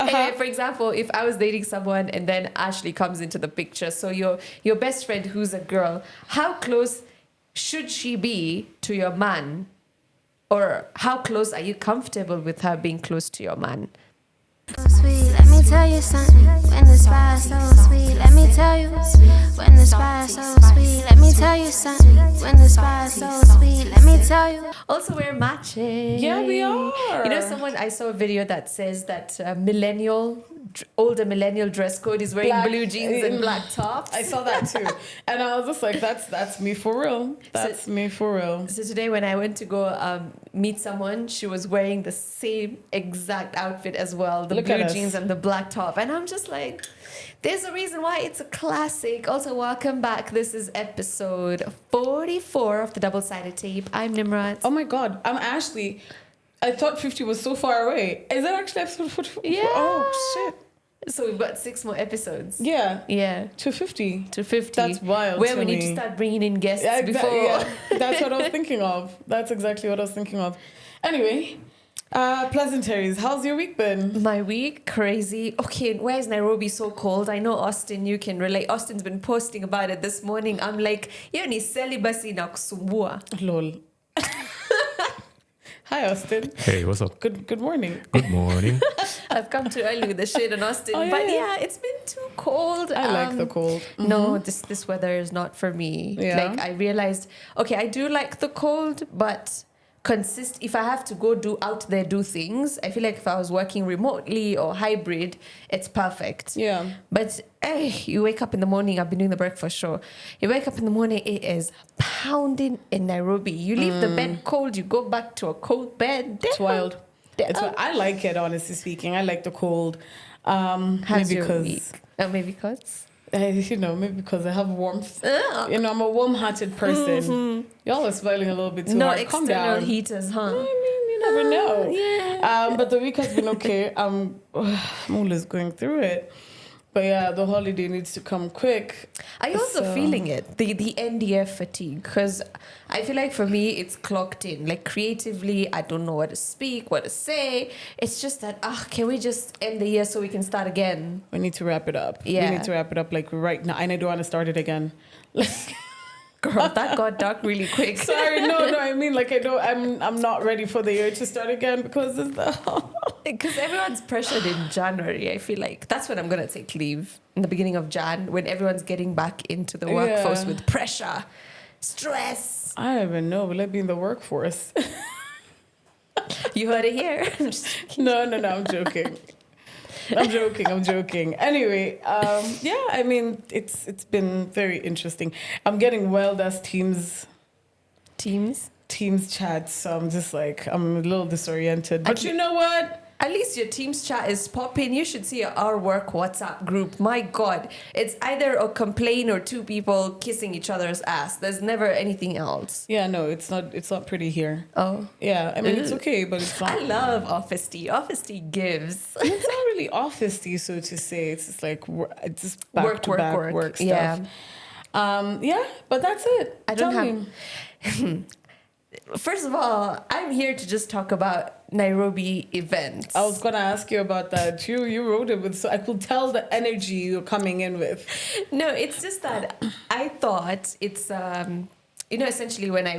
Anyway, for example, if I was dating someone and then Ashley comes into the picture, so your best friend who's a girl, how close should she be to your man? Or how close are you comfortable with her being close to your man? Sweet, let me tell you something. When the spice so sweet, let me tell you. When the spice so sweet, let me tell you something. When the spice so sweet, let me tell you. Also, we're matching. Yeah, we are. You know, I saw a video that says that older millennial dress code is wearing blue jeans and black tops. I saw that too. And I was just like, that's me for real. That's me for real. So today when I went to go meet someone, she was wearing the same exact outfit as well. The blue jeans and the black top. And I'm just like, there's a reason why it's a classic. Also, welcome back. This is episode 44 of the Double-Sided Tape. I'm Nimrat. Oh my God. I'm Ashley. I thought 50 was so far away. Is that actually episode 44? Yeah. Oh, shit. So we've got 6 more episodes. Yeah. Yeah. To 50. To 50. That's wild. Where we need to start bringing in guests before. Yeah. That's what I was thinking of. That's exactly what I was thinking of. Anyway, pleasantries. How's your week been? My week? Crazy. Okay, why is Nairobi so cold? I know, Austin, you can relate. Austin's been posting about it this morning. I'm like, yo ni celibacy na kusumbua. Lol. Hi, Austin. Hey, what's up? Good morning. Good morning. I've come too early with the shade on Austin. Oh, yeah. But yeah, it's been too cold. I like the cold. Mm-hmm. No, this weather is not for me. Yeah. Like, I realized, okay, I do like the cold, but if I have to go do things, I feel like if I was working remotely or hybrid, it's perfect. Yeah. But you wake up in the morning, I've been doing the breakfast show. You wake up in the morning, it is pounding in Nairobi. You leave the bed cold, you go back to a cold bed. It's wild. I like it, honestly speaking. I like the cold. How's your week? Maybe because? Maybe because I have warmth. I'm a warm-hearted person. Mm-hmm. Y'all are smiling a little bit too hard. Calm down. No external heaters, huh? I mean, you never know. Yeah. But the week has been okay. I'm always going through it. But yeah, the holiday needs to come quick. Are you also feeling it? The end year fatigue? Because I feel like for me, it's clocked in. Like creatively, I don't know what to speak, what to say. It's just that, can we just end the year so we can start again? We need to wrap it up. Yeah. We need to wrap it up like right now. And I don't want to start it again. Girl, that got dark really quick. Sorry, no, I mean, like, I'm not ready for the year to start again because everyone's pressured in January. I feel like that's when I'm going to take leave, in the beginning of Jan, when everyone's getting back into the workforce with pressure, stress. I don't even know. Will I be in the workforce? You heard it here. No, I'm joking. I'm joking. Anyway, I mean, it's been very interesting. I'm getting wild as Teams chats, so I'm just like, I'm a little disoriented. But you know what? At least your Teams chat is popping. You should see our work WhatsApp group. My God, it's either a complaint or 2 people kissing each other's ass. There's never anything else. Yeah, no, it's not pretty here. Oh. Yeah, I mean, it's okay, but it's not. I love Office Tea. Office Tea gives. It's not really Office Tea, so to say. It's just like, it's just back-to-back work stuff. Yeah. But that's it. I don't have... First of all, I'm here to just talk about Nairobi events. I was going to ask you about that. You wrote it with, so I could tell the energy you're coming in with. No, it's just that I thought it's, essentially when I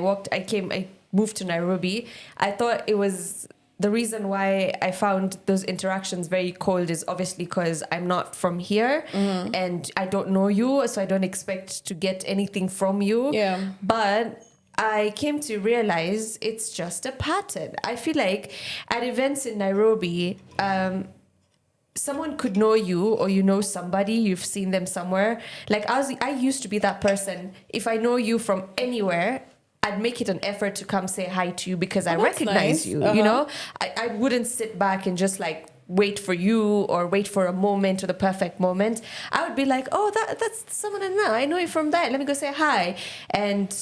moved to Nairobi, I thought it was, the reason why I found those interactions very cold is obviously because I'm not from here and I don't know you, so I don't expect to get anything from you. Yeah. But I came to realize it's just a pattern. I feel like at events in Nairobi, someone could know you or you know somebody, you've seen them somewhere. Like I used to be that person. If I know you from anywhere, I'd make it an effort to come say hi to you because I recognize you, you know? I wouldn't sit back and just like wait for you or wait for a moment or the perfect moment. I would be like, oh, that's someone I know. I know you from that. Let me go say hi. And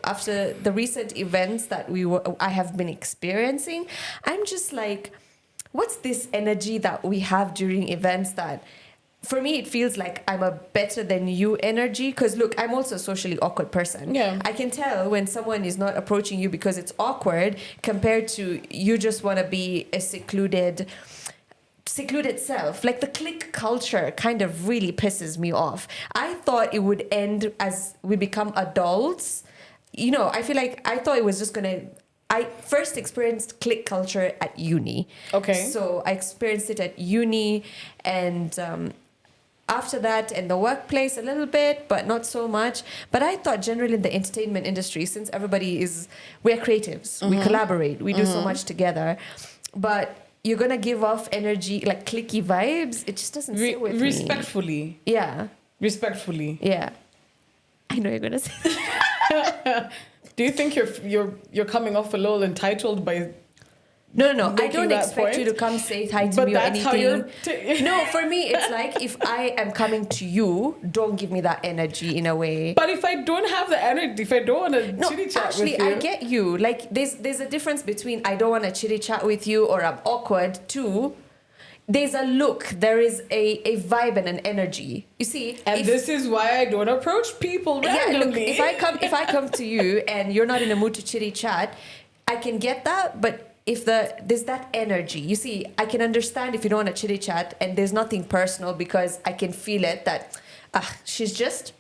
after the recent events that I have been experiencing, I'm just like, what's this energy that we have during events that, for me, it feels like I'm a better than you energy? Because look, I'm also a socially awkward person. Yeah. I can tell when someone is not approaching you because it's awkward compared to you just want to be a secluded secluded self. Like the clique culture kind of really pisses me off. I thought it would end as we become adults. You know, I feel like I thought it was just gonna. I first experienced clique culture at uni. Okay. So I experienced it at uni, and after that in the workplace a little bit, but not so much. But I thought generally in the entertainment industry, since we're creatives, we collaborate, we do so much together, but you're gonna give off energy like cliquey vibes. It just doesn't sit with me. Respectfully. Yeah. Respectfully. Yeah. I know you're gonna say. Do you think you're coming off a little entitled by? No. I making don't that expect point? you to come say hi to But me or that's how anything. you're. No, for me, it's like if I am coming to you, don't give me that energy in a way. But if I don't have the energy, if I don't want to No, chitty chat actually, with you, I get you. Like, there's a difference between I don't want to chitty chat with you or I'm awkward to there's a look, there is a vibe and an energy. You see, and this is why I don't approach people randomly. Yeah, look, if I come to you and you're not in a mood to chitty chat, I can get that, but if there's that energy, you see, I can understand if you don't want to chitty chat and there's nothing personal because I can feel it that she just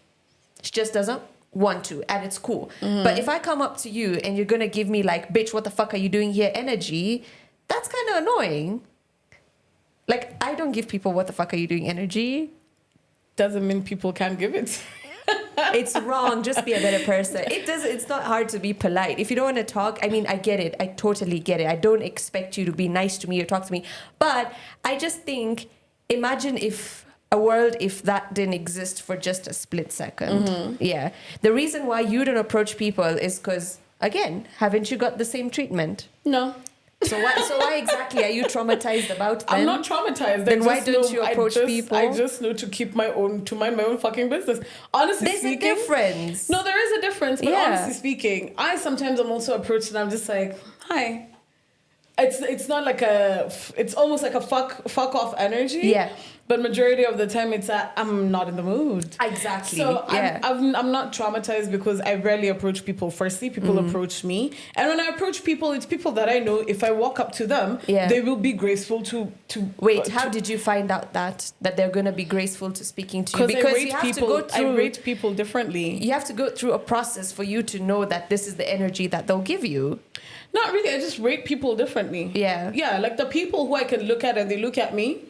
doesn't want to, and it's cool. But if I come up to you and you're gonna give me like, bitch, what the fuck are you doing here energy, that's kind of annoying. Like, I don't give people what the fuck are you doing energy. Doesn't mean people can't give it. It's wrong. Just be a better person. It's not hard to be polite. If you don't want to talk, I mean, I get it. I totally get it. I don't expect you to be nice to me or talk to me. But I just think, imagine if that didn't exist for just a split second. Yeah. The reason why you don't approach people is because, again, haven't you got the same treatment? No. So why exactly are you traumatized about them? I'm not traumatized. Then why don't you approach people? I just know to mind my own fucking business. Honestly There's speaking, a difference. No, there is a difference. But Yeah. honestly speaking, I sometimes am also approached and I'm just like, hi. It's not like it's almost like a fuck off energy. Yeah. But majority of the time it's I'm not in the mood. Exactly. So yeah. I'm not traumatized because I rarely approach people. Firstly, people approach me. And when I approach people, it's people that I know if I walk up to them, they will be graceful to Wait, how did you find out that they're going to be graceful to speaking to you? Because you have to go through, I rate people differently. You have to go through a process for you to know that this is the energy that they'll give you. Not really. I just rate people differently. Yeah. Yeah, like the people who I can look at and they look at me,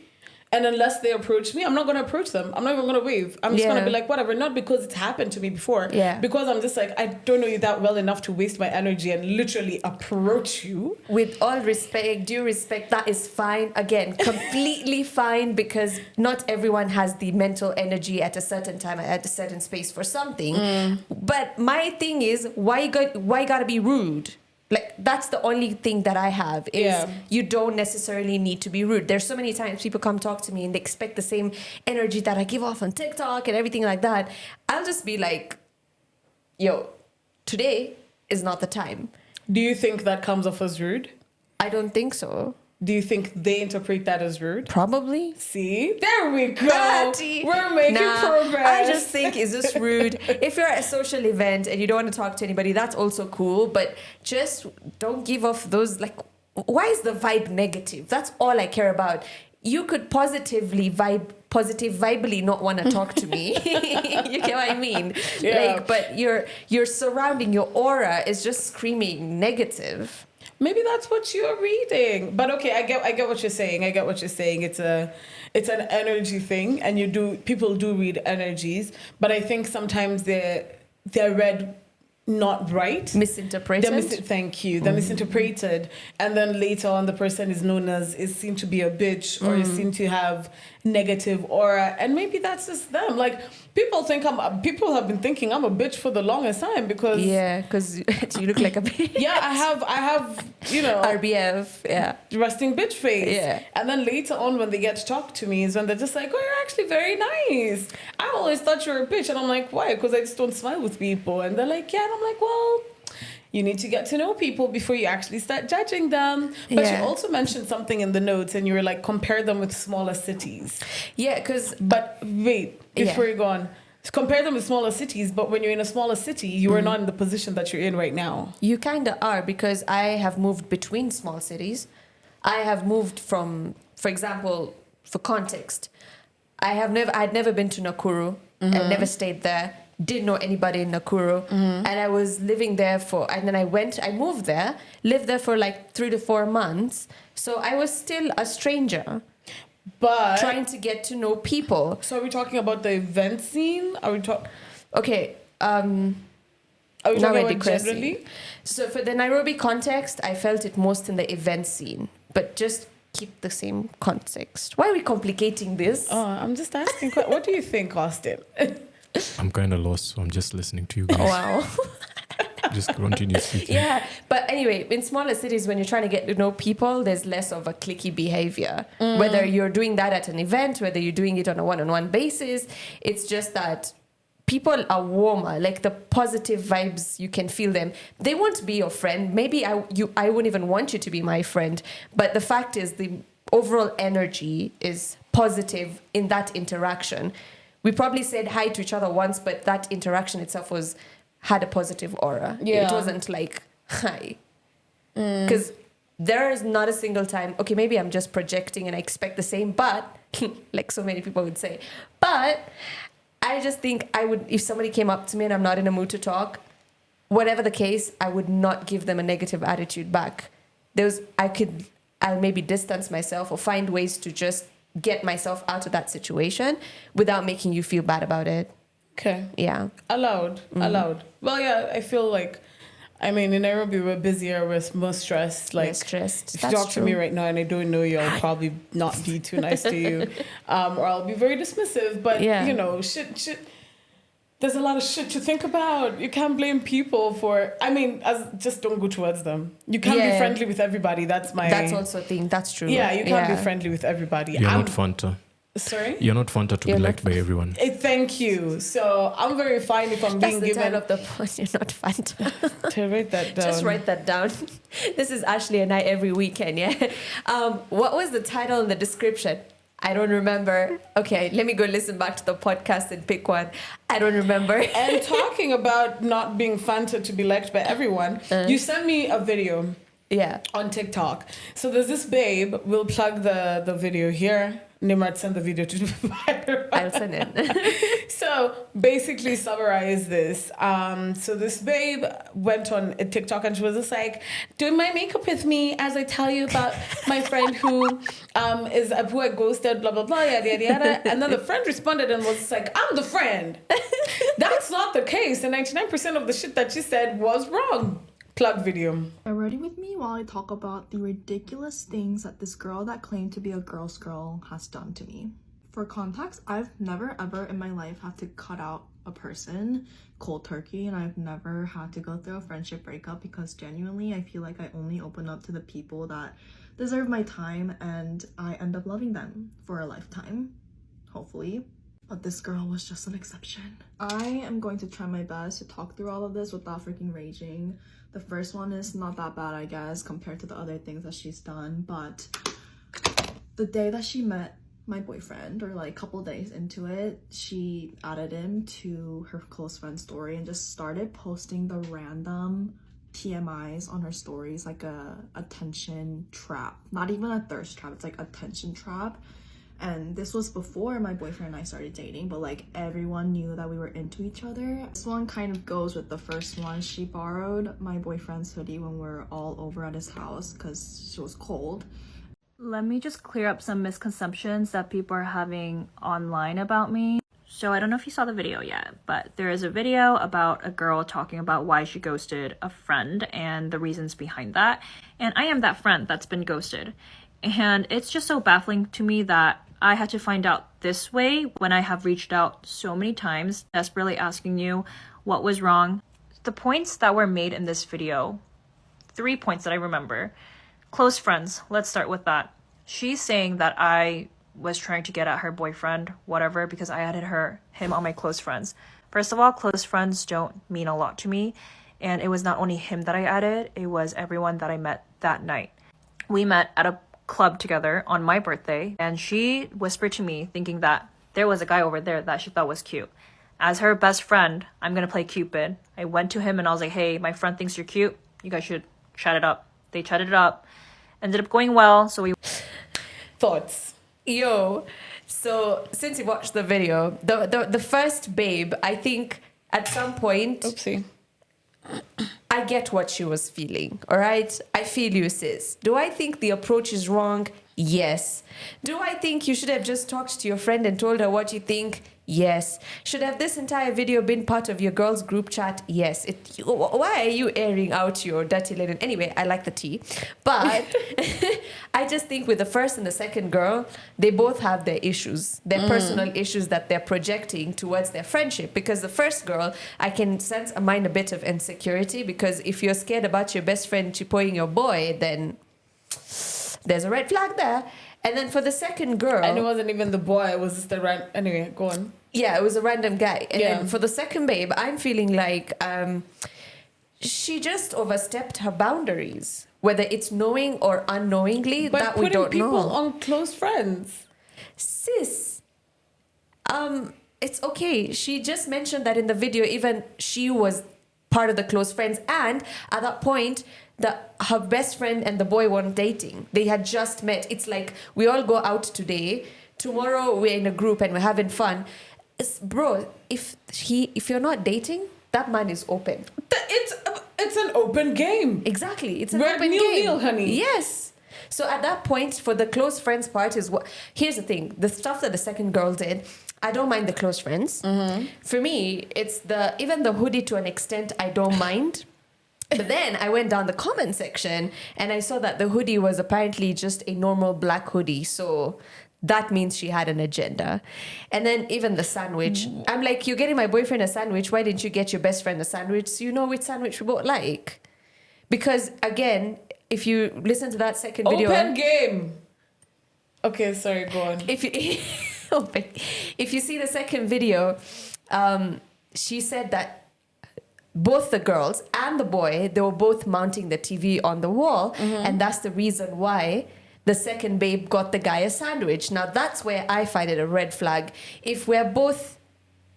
and unless they approach me, I'm not going to approach them. I'm not even going to wave. I'm just going to be like, whatever. Not because it's happened to me before. Yeah. Because I'm just like, I don't know you that well enough to waste my energy and literally approach you. With all respect, due respect, that is fine. Again, completely fine, because not everyone has the mental energy at a certain time, at a certain space for something. But my thing is, why gotta be rude? Like, that's the only thing that I have is you don't necessarily need to be rude. There's so many times people come talk to me and they expect the same energy that I give off on TikTok and everything like that. I'll just be like, yo, today is not the time. Do you think that comes off as rude? I don't think so. Do you think they interpret that as rude? Probably. See? There we go. Catty. We're making progress. I just think, is this rude? If you're at a social event and you don't want to talk to anybody, that's also cool. But just don't give off those, like, why is the vibe negative? That's all I care about. You could positively vibely not want to talk to me. You get what I mean? Yeah. Like, but your surrounding, your aura is just screaming negative. Maybe that's what you're reading. But okay, I get what you're saying. It's an energy thing, and people do read energies, but I think sometimes they're read not right. Misinterpreted. Thank you. They're misinterpreted, and then later on the person is seen to be a bitch or is seen to have negative aura, and maybe that's just them. Like, people have been thinking I'm a bitch for the longest time because you look like a bitch. Yeah, I have RBF, resting bitch face. Yeah. And then later on when they get to talk to me is when they're just like, oh, you're actually very nice. I always thought you were a bitch. And I'm like, why? Because I just don't smile with people. And they're like, yeah. And I'm like, well, you need to get to know people before you actually start judging them. But you also mentioned something in the notes and you were like, compare them with smaller cities. Yeah, because... But wait, before you go on, compare them with smaller cities, but when you're in a smaller city, you are not in the position that you're in right now. You kind of are, because I have moved between small cities. I have moved from for example, for context, I'd never been to Nakuru. I never stayed there. Didn't know anybody in Nakuru. And I was living there and then I moved there, lived there for like 3 to 4 months. So I was still a stranger. But Trying to get to know people. So are we talking about the event scene? Are we talking? Okay. Are we talking about generally? So for the Nairobi context, I felt it most in the event scene. But just keep the same context. Why are we complicating this? Oh, I'm just asking. What do you think, Austin? I'm kind of lost, so I'm just listening to you guys. Wow. Just continue speaking. Yeah, but anyway, in smaller cities, when you're trying to get to know people, there's less of a cliquey behavior. Whether you're doing that at an event, whether you're doing it on a one-on-one basis, it's just that people are warmer. Like the positive vibes, you can feel them. They won't be your friend. Maybe I wouldn't even want you to be my friend. But the fact is, the overall energy is positive in that interaction. We probably said hi to each other once, but that interaction itself had a positive aura. Yeah. It wasn't like, hi. Because there is not a single time, okay, maybe I'm just projecting and I expect the same, but, like so many people would say, but I just think I would, if somebody came up to me and I'm not in a mood to talk, whatever the case, I would not give them a negative attitude back. I'll maybe distance myself or find ways to just get myself out of that situation without making you feel bad about it. Okay. Yeah. Allowed. Well, yeah, I feel like, I mean, in Nairobi, we're busier, we're more stressed. Like, if you talk to me right now and I don't know you, I'll probably not be too nice to you. Or I'll be very dismissive. But, you know, shit. There's a lot of shit to think about. You can't blame people for, I mean, just don't go towards them. You can't be friendly with everybody. That's also a thing. That's true. Yeah, you can't be friendly with everybody. You're not Fanta. Sorry? You're not Fanta to be liked by everyone. Thank you. So I'm very fine if I'm being given... That's the title of the post. You're not Fanta. To write that down. Just write that down. This is Ashley and I every weekend, yeah? What was the title and the description? I don't remember. Okay, let me go listen back to the podcast and pick one. I don't remember. And talking about not being Fanta to be liked by everyone, you sent me a video on TikTok. So there's this babe. We'll plug the video here. Nimrod send the video to the provider. I'll send it. So basically summarize this. So this babe went on a TikTok and she was just like, doing my makeup with me as I tell you about my friend who who I ghosted, blah, blah, blah, yada, yada, yada. And then the friend responded and was just like, I'm the friend. That's not the case. And 99% of the shit that she said was wrong. Plug video. Are ready with me while I talk about the ridiculous things that this girl that claimed to be a girl's girl has done to me. For context, I've never ever in my life had to cut out a person cold turkey, and I've never had to go through a friendship breakup because genuinely I feel like I only open up to the people that deserve my time and I end up loving them for a lifetime, hopefully. But this girl was just an exception. I am going to try my best to talk through all of this without freaking raging. The first one is not that bad, I guess, compared to the other things that she's done. But the day that she met my boyfriend, or like a couple days into it, she added him to her close friend story and just started posting the random TMIs on her stories, like a attention trap. Not even a thirst trap, it's like attention trap. And this was before my boyfriend and I started dating, but like everyone knew that we were into each other. This one kind of goes with the first one. She borrowed my boyfriend's hoodie when we were all over at his house because she was cold. Let me just clear up some misconceptions that people are having online about me. So I don't know if you saw the video yet, but there is a video about a girl talking about why she ghosted a friend and the reasons behind that. And I am that friend that's been ghosted. And it's just so baffling to me that I had to find out this way when I have reached out so many times, desperately asking you what was wrong. The points that were made in this video, 3 points that I remember. Close friends, let's start with that. She's saying that I was trying to get at her boyfriend, whatever, because I added him on my close friends. First of all, close friends don't mean a lot to me. And it was not only him that I added, it was everyone that I met that night. We met at a club together on my birthday, and she whispered to me thinking that there was a guy over there that she thought was cute. As her best friend, I'm gonna play Cupid. I went to him and I was like, hey, my friend thinks you're cute, you guys should chat it up. They chatted it up, ended up going well, so we Thoughts? Yo, so since you watched the video, the first babe, I think at some point, Oopsie. I get what she was feeling, all right? I feel you, sis. Do I think the approach is wrong? Yes. Do I think you should have just talked to your friend and told her what you think? Yes. Should have this entire video been part of your girls' group chat? Yes. Why are you airing out your dirty linen? Anyway, I like the tea. But I just think with the first and the second girl, they both have their issues, their personal issues that they're projecting towards their friendship. Because the first girl, I can sense a bit of insecurity, because if you're scared about your best friend chipoing your boy, then there's a red flag there. And then for the second girl... And it wasn't even the boy, it was just the Anyway, go on. Yeah, it was a random guy. And Yeah. then for the second babe, I'm feeling like she just overstepped her boundaries. Whether it's knowing or unknowingly, But that we don't putting people know. on close friends. Sis, it's okay. She just mentioned that in the video, even she was part of the close friends. And at that point, her best friend and the boy weren't dating. They had just met. It's like we all go out today. Tomorrow we're in a group and we're having fun. Bro, if you're not dating, that man is open. It's an open game. Exactly. It's an We're open nil-nil, game. honey. Yes. So at that point, for the close friends part is what... Here's the thing. The stuff that the second girl did, I don't mind the close friends. For me, it's even the hoodie to an extent I don't mind. But then I went down the comment section and I saw that the hoodie was apparently just a normal black hoodie. So that means she had an agenda. And then even the sandwich. I'm like, you're getting my boyfriend a sandwich. Why didn't you get your best friend a sandwich? So you know which sandwich we both like. Because again, if you listen to that second video... Open game. Okay, sorry, go on. If you see the second video, she said that both the girls and the boy, they were both mounting the TV on the wall. And that's the reason why the second babe got the guy a sandwich. Now, that's where I find it a red flag. If we're both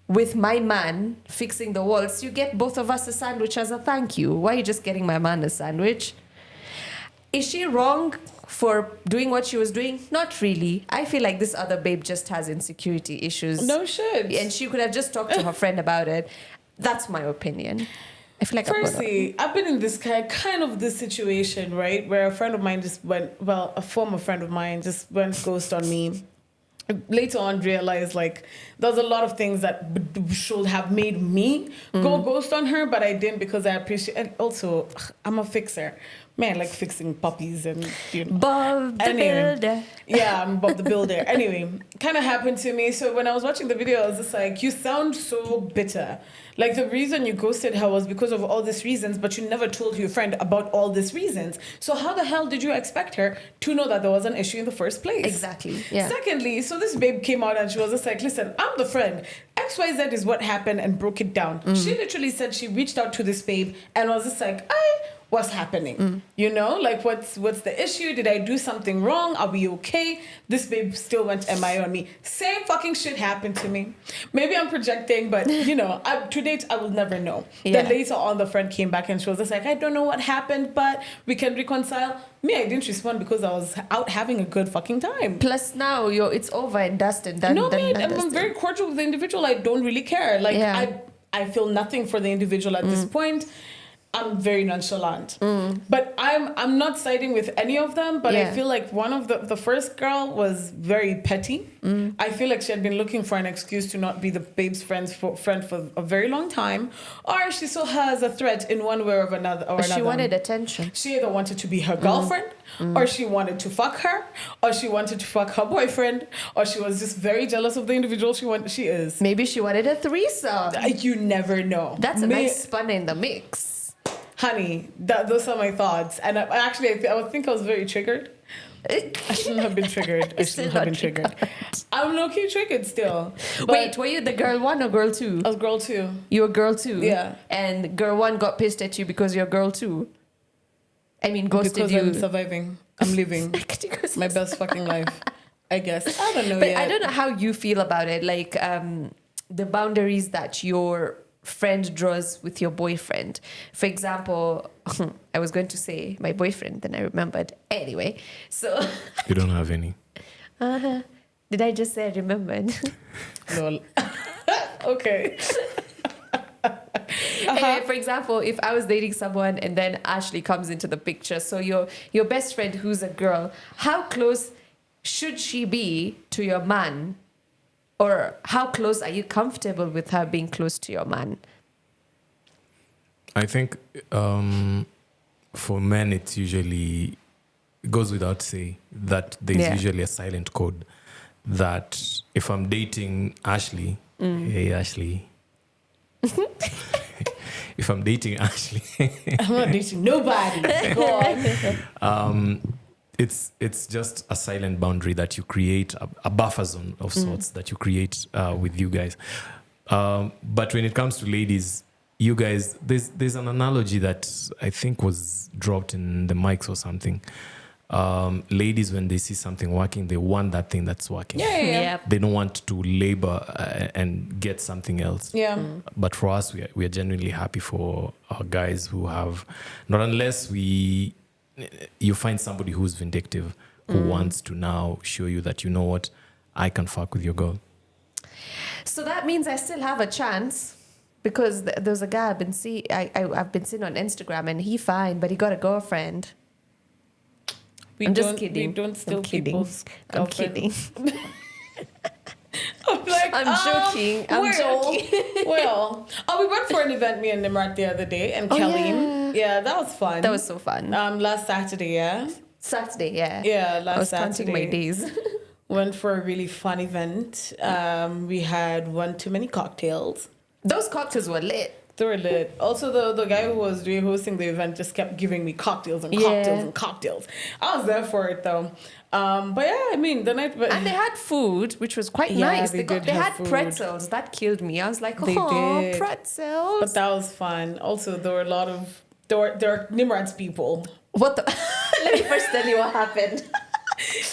with my man fixing the walls, you get both of us a sandwich as a thank you. Why are you just getting my man a sandwich? Is she wrong for doing what she was doing? Not really. I feel like this other babe just has insecurity issues. No shit. And she could have just talked to her friend about it. That's my opinion. I feel like Firstly, I've been in this kind of this situation, right, where a friend of mine a former friend of mine just went ghost on me. Later on realized like there's a lot of things that should have made me go ghost on her, but I didn't because I appreciate. And also, I'm a fixer. Man, I like fixing puppies and Bob the Builder. Yeah, I'm Bob the Builder. Anyway, kind of happened to me. So when I was watching the video, I was just like, you sound so bitter. Like the reason you ghosted her was because of all these reasons, but you never told your friend about all these reasons. So how the hell did you expect her to know that there was an issue in the first place? Exactly. Yeah. Secondly, so this babe came out and she was just like, listen, I'm the friend. XYZ is what happened, and broke it down. She literally said she reached out to this babe and was just like, what's happening? You know, like what's the issue? Did I do something wrong? Are we okay? This babe still went MI on me. Same fucking shit happened to me. Maybe I'm projecting, but to date I will never know. Yeah. Then later on the friend came back and she was just like, I don't know what happened, but we can reconcile. Me, I didn't respond because I was out having a good fucking time. Plus now it's over and dust and done. No, done, man, done, I'm very cordial with the individual. I don't really care. Like I feel nothing for the individual at this point. I'm very nonchalant. But I'm not siding with any of them, but I feel like one of the first girl was very petty. I feel like she had been looking for an excuse to not be the babe's friend for a very long time, or she still has a threat in one way or another. She wanted attention. She either wanted to be her girlfriend, or she wanted to fuck her, or she wanted to fuck her boyfriend, or she was just very jealous of the individual she is. Maybe she wanted a threesome. You never know. That's a nice spun in the mix. Honey, those are my thoughts. And I think I was very triggered. I shouldn't have been triggered. I'm low-key triggered still. Wait, were you the girl one or girl two? I was girl two. You were girl two? Yeah. And girl one got pissed at you because you're girl two? I mean, ghosted because you. I'm surviving. I'm living my best fucking life, I guess. I don't know but yet. I don't know how you feel about it. Like, the boundaries that your friend draws with your boyfriend. For example, I was going to say my boyfriend, then I remembered. Anyway, so... You don't have any. Did I just say I remembered? Lol. Okay. Anyway, for example, if I was dating someone and then Ashley comes into the picture, so your best friend who's a girl, how close should she be to your man? Or how close are you comfortable with her being close to your man? I think for men, it goes without say that there's usually a silent code that if I'm dating Ashley, hey Ashley, if I'm dating Ashley, I'm not dating nobody. Go on. it's just a silent boundary that you create, a buffer zone of sorts that you create with you guys. But when it comes to ladies, you guys, there's an analogy that I think was dropped in the mics or something. Ladies, when they see something working, they want that thing that's working. Yeah. They don't want to labor and get something else. Yeah. But for us, we are genuinely happy for our guys who have, not unless you find somebody who's vindictive, who wants to now show you that, you know what, I can fuck with your girl. So that means I still have a chance, because there's a guy I've been seeing on Instagram, and he fine, but he got a girlfriend. I'm just kidding. We don't steal people's I'm girlfriends. kidding. I'm like, I'm joking. Well, we went for an event, me and Nimrat, the other day, and Kelly. Yeah, that was fun. That was so fun. Last Saturday, yeah. Saturday, yeah. Yeah, I was Saturday. counting my days. Went for a really fun event. We had one too many cocktails. Those cocktails were lit. They were lit. Also, the guy who was hosting the event just kept giving me cocktails and cocktails and cocktails. I was there for it though. But yeah, I mean the night. And they had food, which was quite nice. They had pretzels. That killed me. I was like, oh, pretzels. But that was fun. Also, there were a lot of there are Nimrad's people. What the? Let me first tell you what happened.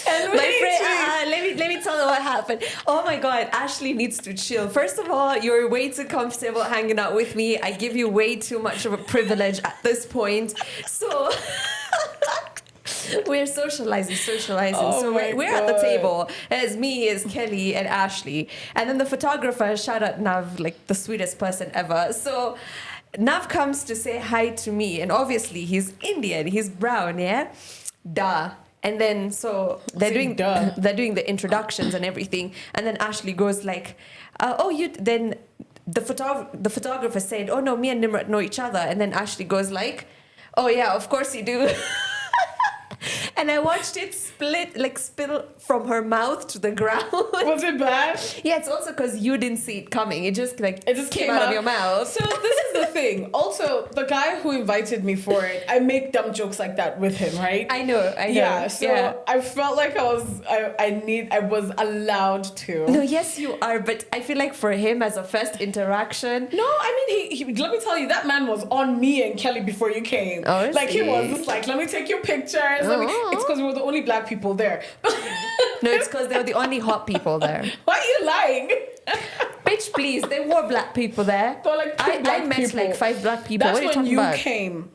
And my friend, let me tell you what happened. Oh my God, Ashley needs to chill. First of all, you're way too comfortable hanging out with me. I give you way too much of a privilege at this point. So we're socializing. Oh So we're at the table. It's me, it's Kelly, and Ashley. And then the photographer, shout out Nav, like the sweetest person ever. So Nav comes to say hi to me. And obviously he's Indian, he's brown, yeah? Duh. And then so they're doing the introductions and everything, and then Ashley goes like, then the photographer said, oh no, me and Nimrat know each other, and then Ashley goes like, oh yeah, of course you do. And I watched it spill from her mouth to the ground. Was it bad? Yeah, it's also because you didn't see it coming. It just came out of your mouth. So this is the thing. Also, the guy who invited me for it, I make dumb jokes like that with him, right? I know. Yeah. So I felt like I was allowed to. No, yes, you are. But I feel like for him as a first interaction. No, I mean, he let me tell you, that man was on me and Kelly before you came. Oh, like he was just like, let me take your pictures. It's because we were the only black people there. No, it's because they were the only hot people there. Why are you lying? Bitch, please. There were black people there. But like I met like 5 black people. That's what are you when talking you about? came.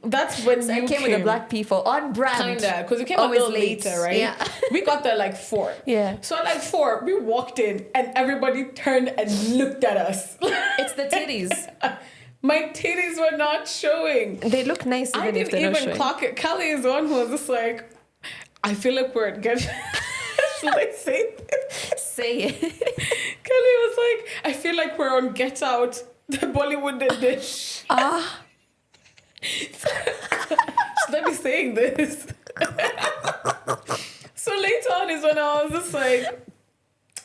That's when So you I came with the black people on brand. Kinda, because you came a Always little late. later, right? Yeah. We got there like 4. Yeah. So at like 4, we walked in and everybody turned and looked at us. It's the titties. My titties were not showing. They look nice even I if didn't they're not even showing. clock it. Kelly is the one who was just like, I feel like we're good. Should I say this? Say it. Kelly was like, I feel like we're on Get Out, the Bollywood dish. Should I be saying this? So later on is when I was just like,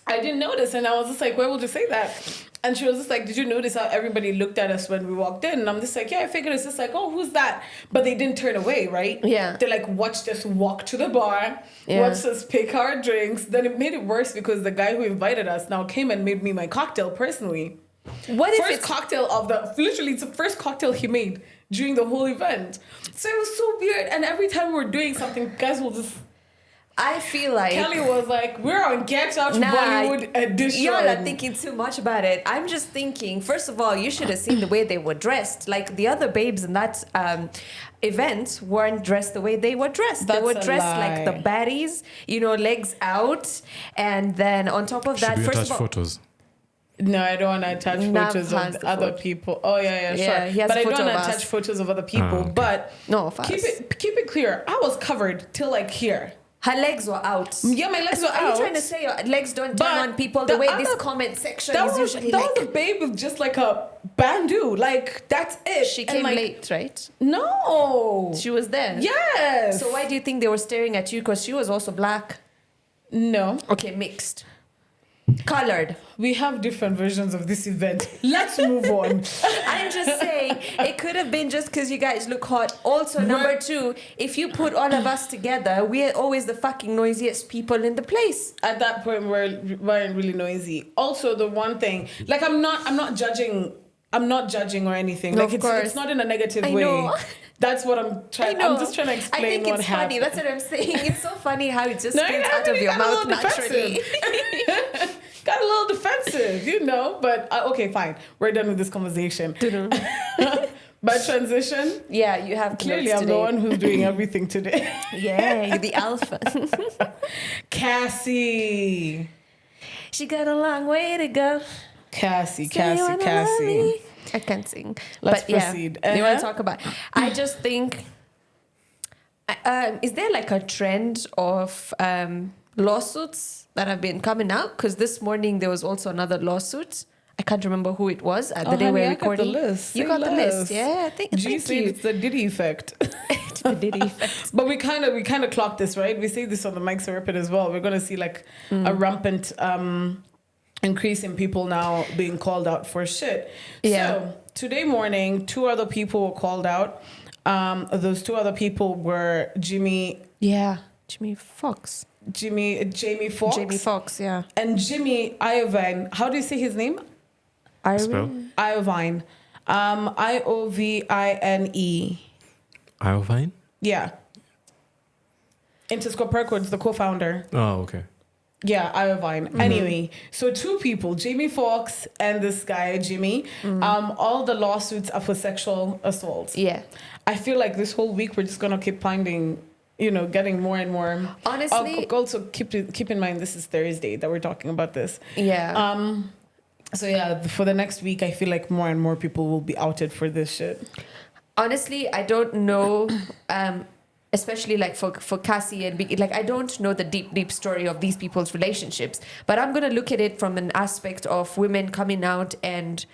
I didn't notice, and I was just like, why would you say that? And she was just like, did you notice how everybody looked at us when we walked in? And I'm just like, yeah, I figured it's just like, oh, who's that? But they didn't turn away, right? Yeah. They like watched us walk to the bar, watched us pick our drinks. Then it made it worse because the guy who invited us now came and made me my cocktail personally. What if It's the first cocktail he made during the whole event. So it was so weird. And every time we were doing something, guys will just... I feel like Kelly was like, we're on Get Out Nah, Bollywood edition. y'all are thinking too much about it. I'm just thinking, first of all, you should have seen the way they were dressed. Like the other babes in that event weren't dressed the way they were dressed. They That's were a dressed like the lie. baddies, you know, legs out. And then on top of Should that, we first attach of all, photos? No, I don't want to attach Nav photos has of the other photo. people. Oh yeah, Yeah, sure. he has But a I don't photo want of to us. attach photos of other people. okay. But No, of us. keep it clear. I was covered till like here. her legs were out. Yeah, my legs So were are out. you trying to say your legs don't turn But on people the the way this other- comment section That is was usually that like? was a babe with just like a bandeau. Like that's it. She And, came like, late, right? No. She was there. Yes. So why do you think they were staring at you? Because she was also black. No. Okay, mixed. Colored. We have different versions of this event. Let's move on. I'm just saying, it could have been just because you guys look hot. Also, number two, if you put all of us together, we're always the fucking noisiest people in the place. At that point, we weren't really noisy. Also, the one thing, like, I'm not judging. I'm not judging or anything. No, Like, of it's course. not in a negative I way. know. That's what I'm trying. I'm just trying to explain I think what it's happened. funny. That's what I'm saying. It's so funny how it just No, spins I out of really your got a mouth little naturally. defensive. Got a little defensive, you know. But okay, fine. We're done with this conversation. But transition. Yeah, you have Clearly, notes I'm the today. one who's doing everything today. Yeah, you're the alpha. Cassie. She got a long way to go. Cassie. Say you wanna love me. I can't sing. Let's but yeah, proceed. You want to talk about? I just think, is there like a trend of lawsuits that have been coming out? Because this morning there was also another lawsuit. I can't remember who it was at the day we're recording. I got the list. You Say got the list, less. yeah. Thank G you. said it's the Diddy effect. The Diddy effect. But we kind of clocked this, right? We say this on the Mike Serapid as well. We're gonna see like a rampant increase in people now being called out for shit. Yeah. So today morning, 2 other people were called out. Those 2 other people were Jamie Foxx. Jamie Foxx, Jamie Foxx, yeah. and Jimmy Iovine. How do you say his name? Spell? Iovine. Iovine. Iovine? Yeah. Interscope Records, the co-founder. Oh, okay. Yeah, Iovine. Anyway, so 2 people, Jamie Foxx and this guy, Jimmy. All the lawsuits are for sexual assault. Yeah. I feel like this whole week we're just gonna keep finding, getting more and more. Honestly- Also keep in mind this is Thursday that we're talking about this. Yeah. So yeah, for the next week, I feel like more and more people will be outed for this shit. Honestly, I don't know, especially like for Cassie and Biggie, like I don't know the deep story of these people's relationships, but I'm going to look at it from an aspect of women coming out and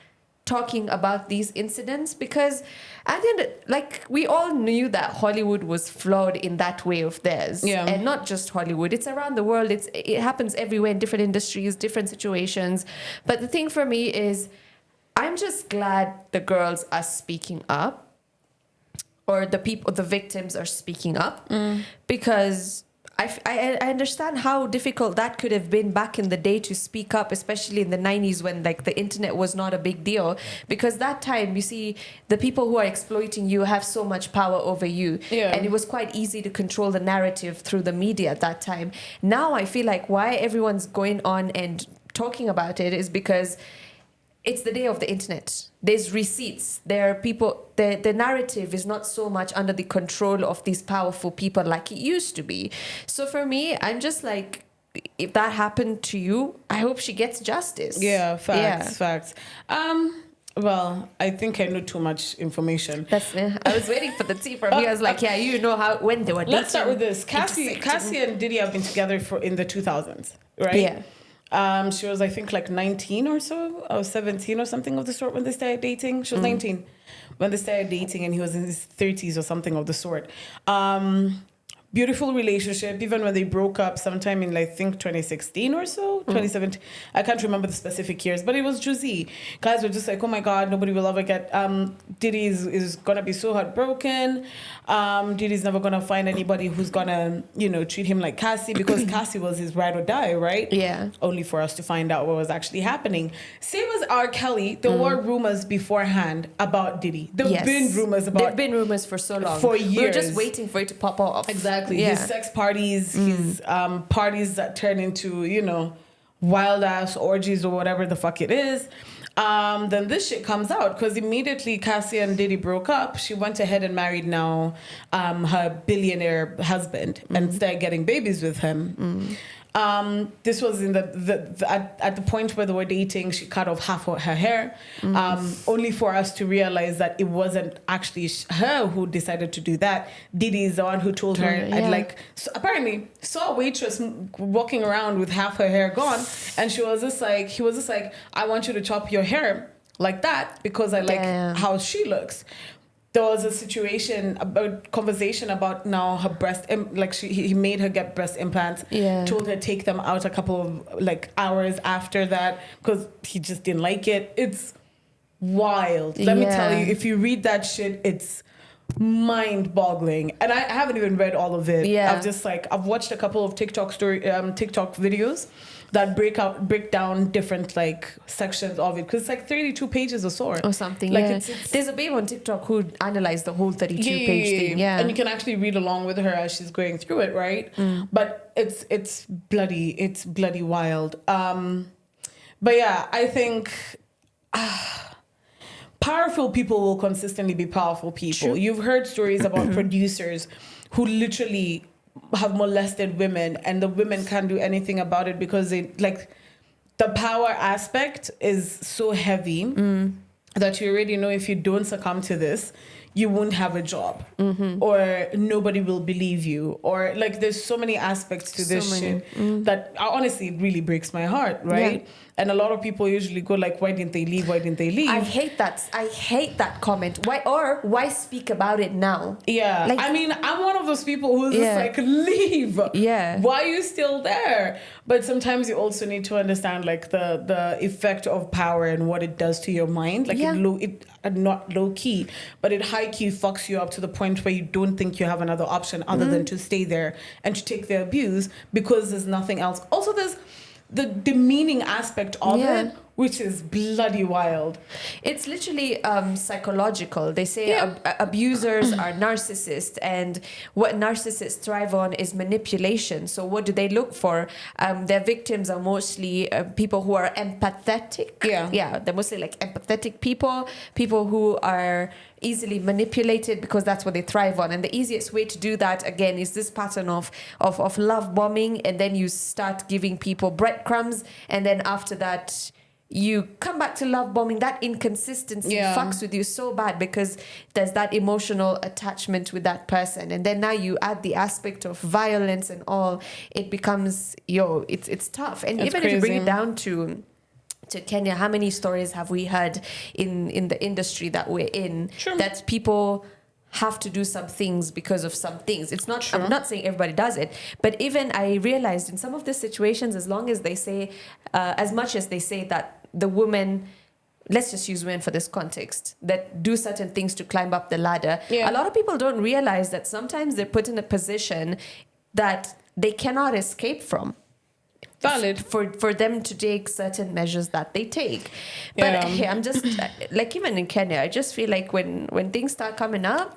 talking about these incidents, because at the end, like we all knew that Hollywood was flawed in that way of theirs. Yeah. And not just Hollywood, it's around the world. It happens everywhere in different industries, different situations. But the thing for me is, I'm just glad the girls are speaking up, or the victims are speaking up, because I understand how difficult that could have been back in the day to speak up, especially in the 90s when like the internet was not a big deal, because that time, you see, the people who are exploiting you have so much power over you. Yeah. And it was quite easy to control the narrative through the media at that time. Now I feel like why everyone's going on and talking about it is because it's the day of the internet. There's receipts. There are people. The narrative is not so much under the control of these powerful people like it used to be. So for me, I'm just like, if that happened to you, I hope she gets justice. Yeah, facts. Well, I think I know too much information. I was waiting for the tea from you. I was like, yeah, you know when they were dating. Let's start with this. Cassie and Diddy have been together in the 2000s, right? Yeah. She was, I think, like 19 or so, or 17 or something of the sort when they started dating. She was 19 when they started dating, and he was in his 30s or something of the sort. Beautiful relationship, even when they broke up sometime in, I think, 2016 or so, 2017. I can't remember the specific years, but it was juicy. Guys were just like, oh my God, nobody will ever get... Diddy is going to be so heartbroken. Diddy's never going to find anybody who's going to, treat him like Cassie, because Cassie was his ride or die, right? Yeah. Only for us to find out what was actually happening. Same as R. Kelly, there were rumors beforehand about Diddy. There have been rumors about... There have been rumors for so long. For We were just years. waiting for it to pop off. Exactly. Exactly. Yeah. His sex parties, his parties that turn into, you know, wild ass orgies or whatever the fuck it is. Then this shit comes out because immediately Cassie and Diddy broke up. She went ahead and married now her billionaire husband and started getting babies with him. This was in at the point where they were dating. She cut off half of her hair, only for us to realize that it wasn't actually her who decided to do that. Diddy is the one who told her. Yeah. Apparently saw a waitress walking around with half her hair gone, and he was just like, I want you to chop your hair like that because I like Damn. how she looks. There was a conversation about now her breast, he made her get breast implants. Yeah. Told her take them out a couple of hours after that because he just didn't like it. It's wild. Let me tell you, if you read that shit, it's mind-boggling. And I haven't even read all of it. Yeah. I've watched a couple of TikTok videos that break down different sections of it because it's 32 pages or so or something. It's There's a babe on TikTok who analyzed the whole 32-page thing. Yeah. And you can actually read along with her as she's going through it, right? But it's bloody wild. But yeah, I think powerful people will consistently be powerful people. True. You've heard stories about producers who literally have molested women and the women can't do anything about it because they the power aspect is so heavy that you already know if you don't succumb to this, you won't have a job or nobody will believe you or there's so many aspects to this shit that honestly it really breaks my heart, right? Yeah. And a lot of people usually go why didn't they leave? I hate that comment. Why speak about it now? Yeah. I mean, I'm one of those people who's just leave. Yeah. Why are you still there? But sometimes you also need to understand the effect of power and what it does to your mind. Not low key, but it high key fucks you up to the point where you don't think you have another option other than to stay there and to take the abuse because there's nothing else. Also, there's the demeaning aspect of it, which is bloody wild. It's literally psychological. They say abusers are narcissists, and what narcissists thrive on is manipulation. So what do they look for? Their victims are mostly people who are empathetic. Yeah, they're mostly empathetic people who are easily manipulated because that's what they thrive on. And the easiest way to do that, again, is this pattern of love bombing, and then you start giving people breadcrumbs, and then after that you come back to love bombing. That inconsistency fucks with you so bad because there's that emotional attachment with that person, and then now you add the aspect of violence and all. It becomes it's tough. And even if you bring it down to Kenya, how many stories have we heard in the industry that we're in? True. That people have to do some things because of some things. It's not, I'm not saying everybody does it, but even I realized in some of the situations, as long as they say, as much as they say that the women, let's just use women for this context, that do certain things to climb up the ladder, a lot of people don't realize that sometimes they're put in a position that they cannot escape from. Valid. For them to take certain measures that they take. But hey, I'm just even in Kenya, I just feel like when things start coming up,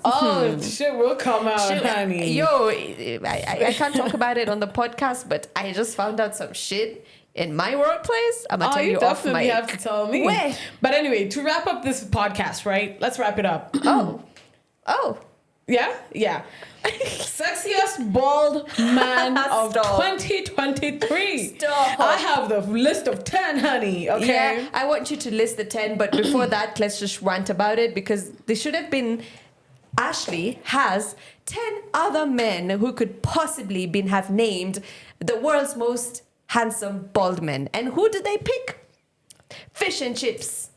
shit will come out, honey. I can't talk about it on the podcast, but I just found out some shit in my workplace. I'm gonna tell you off mic. Definitely have to tell me. Where? But anyway, to wrap up this podcast, right? Let's wrap it up. Oh. Yeah. Sexiest bald man of 2023. Stop. I have the list of 10, honey. Okay. Yeah, I want you to list the 10, but before that, let's just rant about it because they should have been. Ashley has 10 other men who could possibly have named the world's most handsome bald men. And who did they pick? Fish and chips.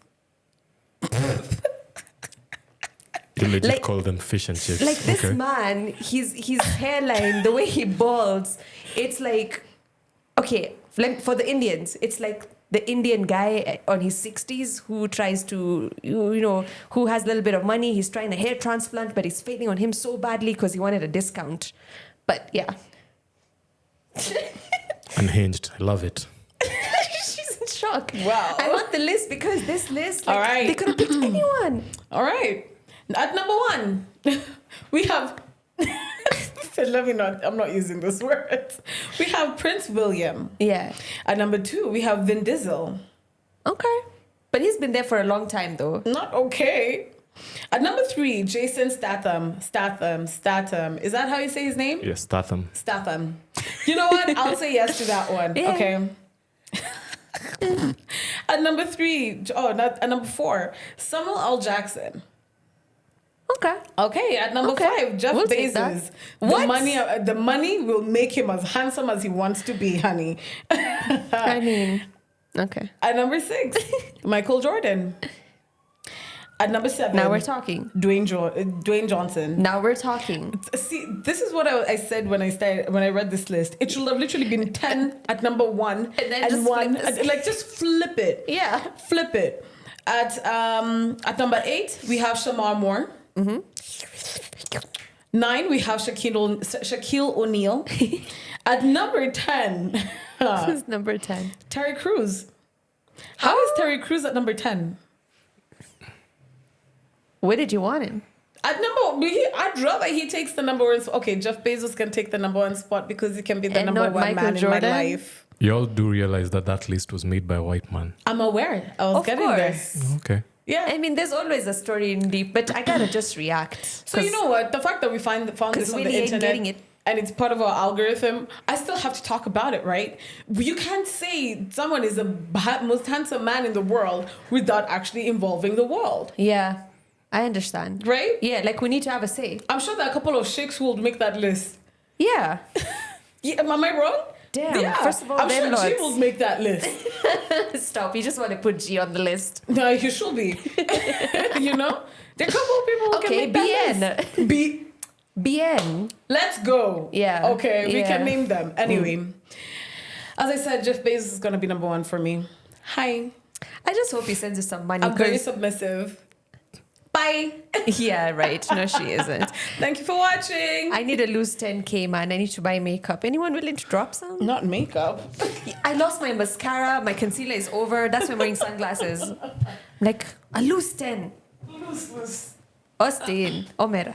You legit call them fish and chips. This man, his hairline, the way he balds, it's for the Indians, it's like the Indian guy on his 60s who tries to, who has a little bit of money. He's trying a hair transplant, but it's failing on him so badly because he wanted a discount. But yeah. Unhinged. I love it. She's in shock. Wow. I want the list because this list, all right, they could have picked anyone. All right. At number 1, we have said, I'm not using this word. We have Prince William. Yeah. At number 2, we have Vin Diesel. Okay. But he's been there for a long time, though. Not okay. At number 3, Jason Statham. Is that how you say his name? Yes, Statham. Statham. You know what? I'll say yes to that one. Yeah. Okay. At number 4, Samuel L. Jackson. Okay. Okay, at number 5, Jeff We'll take that. Bezos. What? The money will make him as handsome as he wants to be, honey. I mean, okay. At number 6, Michael Jordan. At number 7, Now we're talking. Dwayne Johnson. Now we're talking. See, this is what I said when I read this list. It should have literally been 10 at number 1 And then just one, flip this. like just flip it. Yeah. Flip it. At number 8, we have Shamar Moore. 9, we have Shaquille O'Neal. At number 10, This is number 10. Terry Crews. How is Terry Crews at number 10? Where did you want him? I'd rather he takes the number 1 spot. Okay, Jeff Bezos can take the number 1 spot because he can be the And number not 1 Michael man Jordan? in my life. You all do realize that list was made by a white man. I'm aware. I was Of getting course. there. Okay. Yeah. I mean, there's always a story in deep, but I gotta just react. So you know what? The fact that we found this 'cause on we the ain't internet getting it. and it's part of our algorithm, I still have to talk about it, right? You can't say someone is the most handsome man in the world without actually involving the world, Yeah, I understand. right? Yeah, like we need to have a say. I'm sure there are a couple of sheikhs who will make that list. Yeah. Yeah, am I wrong? Damn. Yeah. First of all, I'm sure G landlords. will make that list. Stop. You just want to put G on the list. No, you should be. You know? There are a couple of people who Okay, can make that BN. list. BN. Let's go. Yeah. Okay, we Yeah. can name them. Anyway, as I said, Jeff Bezos is going to be number 1 for me. Hi. I just hope he sends you some money. I'm very 'cause- submissive. Bye. yeah, right. No, she isn't. Thank you for watching. I need to lose 10K, man. I need to buy makeup. Anyone willing to drop some? Not makeup. I lost my mascara. My concealer is over. That's why I'm wearing sunglasses. Like, I lose 10. Loose. Austin. Omera.